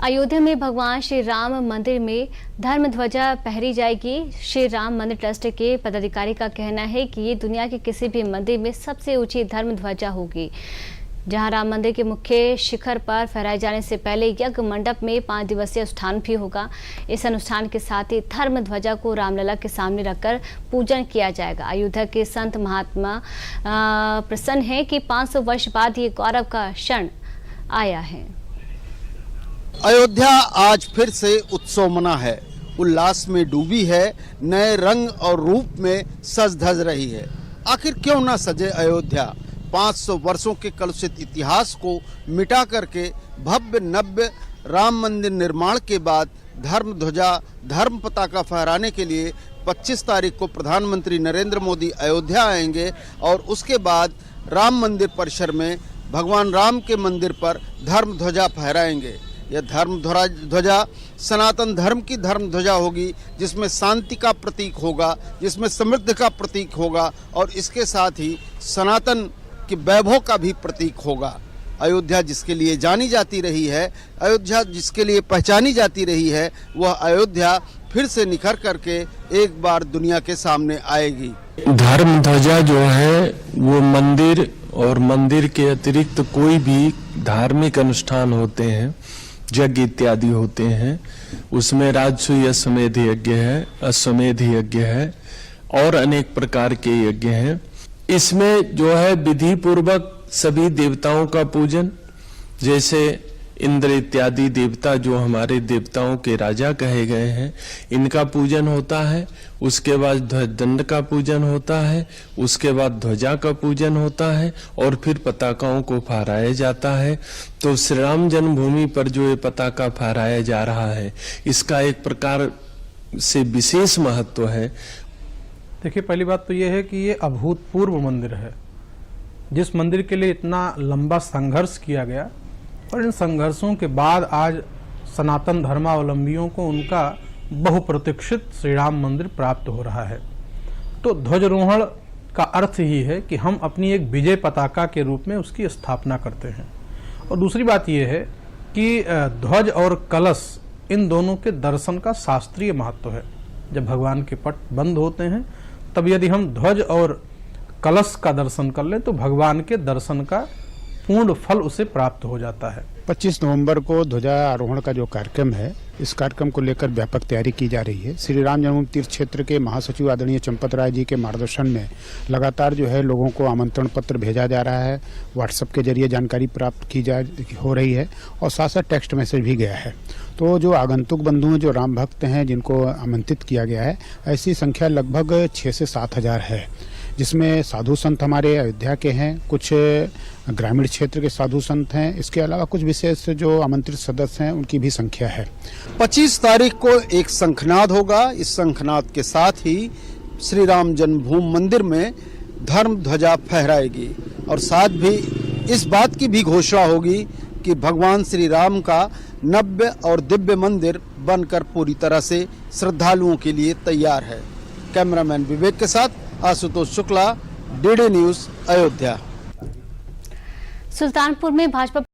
अयोध्या में भगवान श्री राम मंदिर में धर्म ध्वजा फहराई जाएगी। श्री राम मंदिर ट्रस्ट के पदाधिकारी का कहना है कि ये दुनिया के किसी भी मंदिर में सबसे ऊंची धर्म ध्वजा होगी। जहां राम मंदिर के मुख्य शिखर पर फहराए जाने से पहले यज्ञ मंडप में 5 दिवसीय अनुष्ठान भी होगा। इस अनुष्ठान के साथ ही धर्म ध्वजा को रामलला के सामने रखकर पूजन किया जाएगा। अयोध्या के संत महात्मा प्रसन्न है कि 500 वर्ष बाद ये गौरव का क्षण आया है। अयोध्या आज फिर से उत्सव मना है, उल्लास में डूबी है, नए रंग और रूप में सज धज रही है। आखिर क्यों ना सजे अयोध्या? 500 वर्षों के कलुषित इतिहास को मिटा करके भव्य नव्य राम मंदिर निर्माण के बाद धर्म ध्वजा धर्म पताका फहराने के लिए 25 तारीख को प्रधानमंत्री नरेंद्र मोदी अयोध्या आएंगे और उसके बाद राम मंदिर परिसर में भगवान राम के मंदिर पर धर्म ध्वजा फहराएंगे। यह धर्म ध्वजा सनातन धर्म की धर्म ध्वजा होगी, जिसमें शांति का प्रतीक होगा, जिसमें समृद्धि का प्रतीक होगा और इसके साथ ही सनातन के वैभव का भी प्रतीक होगा। अयोध्या जिसके लिए जानी जाती रही है, अयोध्या जिसके लिए पहचानी जाती रही है, वह अयोध्या फिर से निखर करके एक बार दुनिया के सामने आएगी। धर्म ध्वजा जो है वो मंदिर और मंदिर के अतिरिक्त कोई भी धार्मिक अनुष्ठान होते हैं, यज्ञ इत्यादि होते हैं, उसमें राजसूय अश्वमेध यज्ञ है, अश्वमेध यज्ञ है और अनेक प्रकार के यज्ञ हैं। इसमें जो है विधि पूर्वक सभी देवताओं का पूजन, जैसे इंद्र इत्यादि देवता जो हमारे देवताओं के राजा कहे गए हैं, इनका पूजन होता है। उसके बाद ध्वजदंड का पूजन होता है, उसके बाद ध्वजा का पूजन होता है और फिर पताकाओं को फहराया जाता है। तो श्री राम जन्मभूमि पर जो ये पताका फहराया जा रहा है, इसका एक प्रकार से विशेष महत्व है। देखिए, पहली बात तो ये है कि ये अभूतपूर्व मंदिर है। जिस मंदिर के लिए इतना लंबा संघर्ष किया गया और इन संघर्षों के बाद आज सनातन धर्मावलंबियों को उनका बहुप्रतीक्षित श्री राम मंदिर प्राप्त हो रहा है। तो ध्वजारोहण का अर्थ ही है कि हम अपनी एक विजय पताका के रूप में उसकी स्थापना करते हैं। और दूसरी बात यह है कि ध्वज और कलश इन दोनों के दर्शन का शास्त्रीय महत्व है। जब भगवान के पट बंद होते हैं तब यदि हम ध्वज और कलश का दर्शन कर लें तो भगवान के दर्शन का पूर्ण फल उसे प्राप्त हो जाता है। 25 नवंबर को ध्वजा आरोहण का जो कार्यक्रम है, इस कार्यक्रम को लेकर व्यापक तैयारी की जा रही है। श्री राम जन्मभूमि तीर्थ क्षेत्र के महासचिव आदरणीय चंपत राय जी के मार्गदर्शन में लगातार जो है लोगों को आमंत्रण पत्र भेजा जा रहा है, व्हाट्सएप के जरिए जानकारी प्राप्त हो रही है और साथ साथ टेक्स्ट मैसेज भी गया है। तो जो आगंतुक बंधु हैं, जो राम भक्त हैं, जिनको आमंत्रित किया गया है, ऐसी संख्या लगभग 6 से 7 हज़ार है, जिसमें साधु संत हमारे अयोध्या के हैं, कुछ ग्रामीण क्षेत्र के साधु संत हैं, इसके अलावा कुछ विशेष जो आमंत्रित सदस्य हैं उनकी भी संख्या है। 25 तारीख को एक शंखनाद होगा। इस शंखनाद के साथ ही श्री राम जन्मभूमि मंदिर में धर्म ध्वजा फहराएगी और साथ भी इस बात की भी घोषणा होगी कि भगवान श्री राम का नव्य और दिव्य मंदिर बनकर पूरी तरह से श्रद्धालुओं के लिए तैयार है। कैमरामैन विवेक के साथ आशुतोष शुक्ला, डीडी न्यूज, अयोध्या। सुल्तानपुर में भाजपा